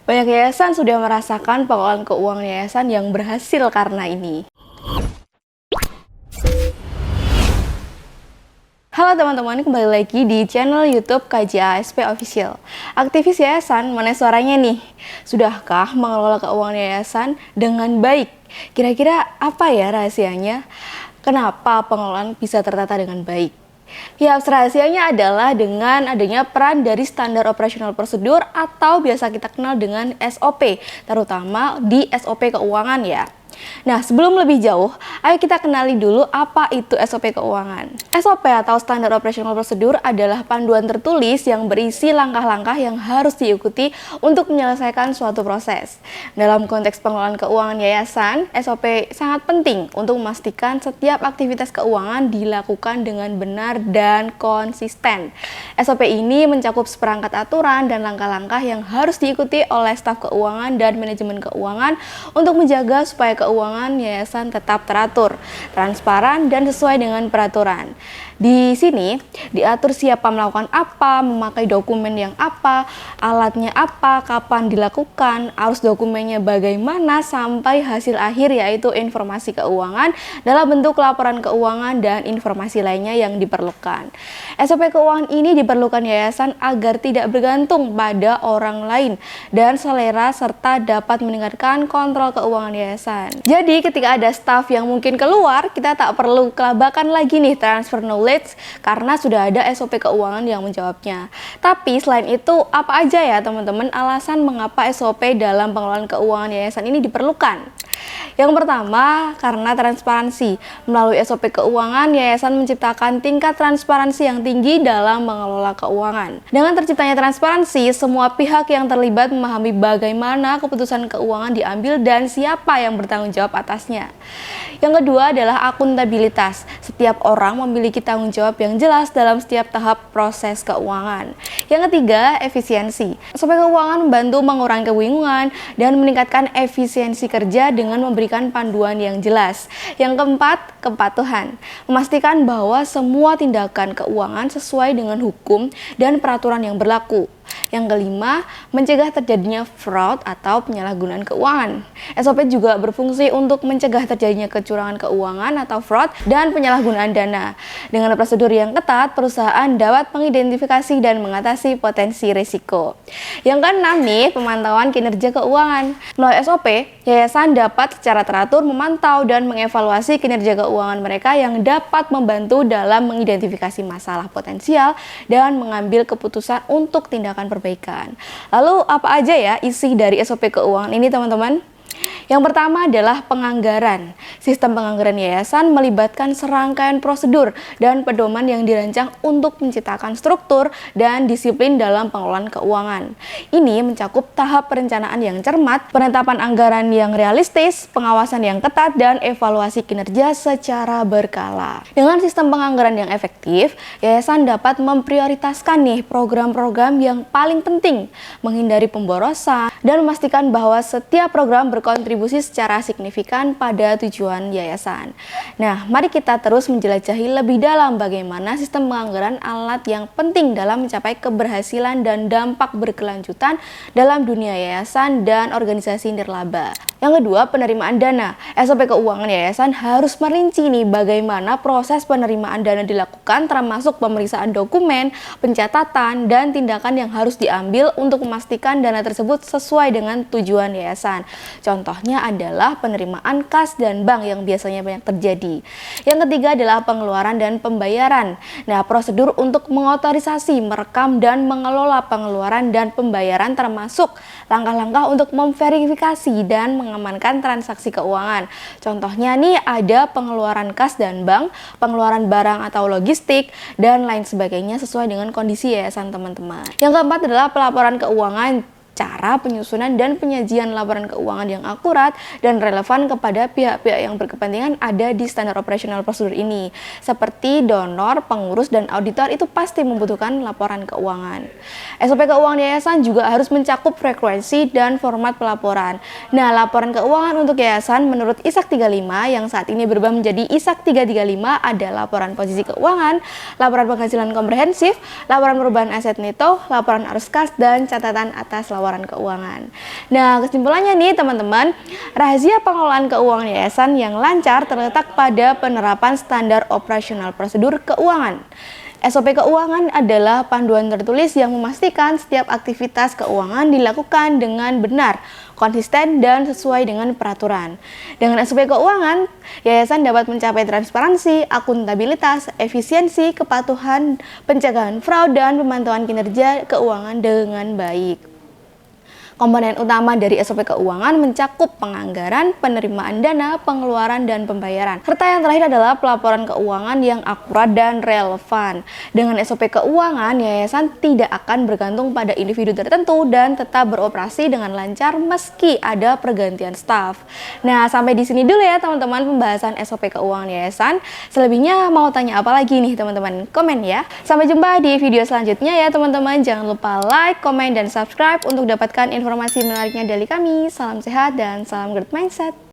Banyak yayasan sudah merasakan pengelolaan keuangan yayasan yang berhasil karena ini. Halo teman-teman, kembali lagi di channel YouTube KJASP Official. Aktivis yayasan, mana suaranya nih? Sudahkah mengelola keuangan yayasan dengan baik? Kira-kira apa ya rahasianya? Kenapa pengelolaan bisa tertata dengan baik? Ya, rahasianya adalah dengan adanya peran dari standar operasional prosedur atau biasa kita kenal dengan SOP, terutama di SOP keuangan ya. Nah, sebelum lebih jauh, ayo kita kenali dulu apa itu SOP keuangan. SOP atau Standar Operational Procedure adalah panduan tertulis yang berisi langkah-langkah yang harus diikuti untuk menyelesaikan suatu proses. Dalam konteks pengelolaan keuangan yayasan, SOP sangat penting untuk memastikan setiap aktivitas keuangan dilakukan dengan benar dan konsisten. SOP ini mencakup seperangkat aturan dan langkah-langkah yang harus diikuti oleh staf keuangan dan manajemen keuangan untuk menjaga supaya keuangan yayasan tetap teratur, transparan, dan sesuai dengan peraturan. Di sini diatur siapa melakukan apa, memakai dokumen yang apa, alatnya apa, kapan dilakukan, arus dokumennya bagaimana, sampai hasil akhir yaitu informasi keuangan dalam bentuk laporan keuangan dan informasi lainnya yang diperlukan. SOP keuangan ini diperlukan yayasan agar tidak bergantung pada orang lain dan selera serta dapat meningkatkan kontrol keuangan yayasan. Jadi ketika ada staf yang mungkin keluar, kita tak perlu kelabakan lagi nih transfer knowledge karena sudah ada SOP keuangan yang menjawabnya. Tapi selain itu, apa aja ya teman-teman alasan mengapa SOP dalam pengelolaan keuangan yayasan ini diperlukan? Yang pertama, karena transparansi. Melalui SOP keuangan, yayasan menciptakan tingkat transparansi yang tinggi dalam mengelola keuangan. Dengan terciptanya transparansi, semua pihak yang terlibat memahami bagaimana keputusan keuangan diambil dan siapa yang bertanggung jawab atasnya. Yang kedua adalah akuntabilitas. Setiap orang memiliki tanggung jawab yang jelas dalam setiap tahap proses keuangan. Yang ketiga, efisiensi. SOP keuangan membantu mengurangi kebingungan dan meningkatkan efisiensi kerja dengan memberikan panduan yang jelas. Yang keempat, kepatuhan. Memastikan bahwa semua tindakan keuangan sesuai dengan hukum dan peraturan yang berlaku. Yang kelima, mencegah terjadinya fraud atau penyalahgunaan keuangan. SOP juga berfungsi untuk mencegah terjadinya kecurangan keuangan atau fraud dan penyalahgunaan dana. Dengan prosedur yang ketat, perusahaan dapat mengidentifikasi dan mengatasi potensi risiko. Yang keenam nih, pemantauan kinerja keuangan. Melalui SOP, yayasan dapat secara teratur memantau dan mengevaluasi kinerja keuangan mereka yang dapat membantu dalam mengidentifikasi masalah potensial dan mengambil keputusan untuk tindakan perbaikan. Lalu apa aja ya isi dari SOP keuangan ini teman-teman? Yang pertama adalah penganggaran. Sistem penganggaran yayasan melibatkan serangkaian prosedur dan pedoman yang dirancang untuk menciptakan struktur dan disiplin dalam pengelolaan keuangan. Ini mencakup tahap perencanaan yang cermat, penetapan anggaran yang realistis, pengawasan yang ketat, dan evaluasi kinerja secara berkala. Dengan sistem penganggaran yang efektif, yayasan dapat memprioritaskan nih program-program yang paling penting, menghindari pemborosan, dan memastikan bahwa setiap program berkontribusi secara signifikan pada tujuan yayasan. Nah, mari kita terus menjelajahi lebih dalam bagaimana sistem penganggaran alat yang penting dalam mencapai keberhasilan dan dampak berkelanjutan dalam dunia yayasan dan organisasi nirlaba. Yang kedua, penerimaan dana. SOP keuangan yayasan harus merinci nih bagaimana proses penerimaan dana dilakukan, termasuk pemeriksaan dokumen, pencatatan, dan tindakan yang harus diambil untuk memastikan dana tersebut sesuai dengan tujuan yayasan. Contohnya adalah penerimaan kas dan bank yang biasanya banyak terjadi. Yang ketiga adalah pengeluaran dan pembayaran. Nah, prosedur untuk mengotorisasi, merekam, dan mengelola pengeluaran dan pembayaran termasuk langkah-langkah untuk memverifikasi dan mengamankan transaksi keuangan. Contohnya nih ada pengeluaran kas dan bank, pengeluaran barang atau logistik, dan lain sebagainya sesuai dengan kondisi yayasan teman-teman. Yang keempat adalah pelaporan keuangan. Cara penyusunan dan penyajian laporan keuangan yang akurat dan relevan kepada pihak-pihak yang berkepentingan ada di standar operasional prosedur ini. Seperti donor, pengurus, dan auditor itu pasti membutuhkan laporan keuangan. SOP keuangan yayasan juga harus mencakup frekuensi dan format pelaporan. Nah, laporan keuangan untuk yayasan menurut ISAK 35 yang saat ini berubah menjadi ISAK 335 ada laporan posisi keuangan, laporan penghasilan komprehensif, laporan perubahan aset neto, laporan arus kas, dan catatan atas laporan laporan keuangan. Nah, kesimpulannya nih teman-teman, rahasia pengelolaan keuangan yayasan yang lancar terletak pada penerapan standar operasional prosedur keuangan. SOP keuangan adalah panduan tertulis yang memastikan setiap aktivitas keuangan dilakukan dengan benar, konsisten, dan sesuai dengan peraturan. Dengan SOP keuangan, yayasan dapat mencapai transparansi, akuntabilitas, efisiensi, kepatuhan, pencegahan fraud, dan pemantauan kinerja keuangan dengan baik. Komponen utama dari SOP keuangan mencakup penganggaran, penerimaan dana, pengeluaran, dan pembayaran. Serta yang terakhir adalah pelaporan keuangan yang akurat dan relevan. Dengan SOP keuangan, yayasan tidak akan bergantung pada individu tertentu dan tetap beroperasi dengan lancar meski ada pergantian staf. Nah, sampai di sini dulu ya teman-teman pembahasan SOP keuangan yayasan. Selebihnya mau tanya apa lagi nih teman-teman? Komen ya. Sampai jumpa di video selanjutnya ya teman-teman. Jangan lupa like, komen, dan subscribe untuk dapatkan informasi menariknya dari kami. Salam sehat dan salam growth mindset.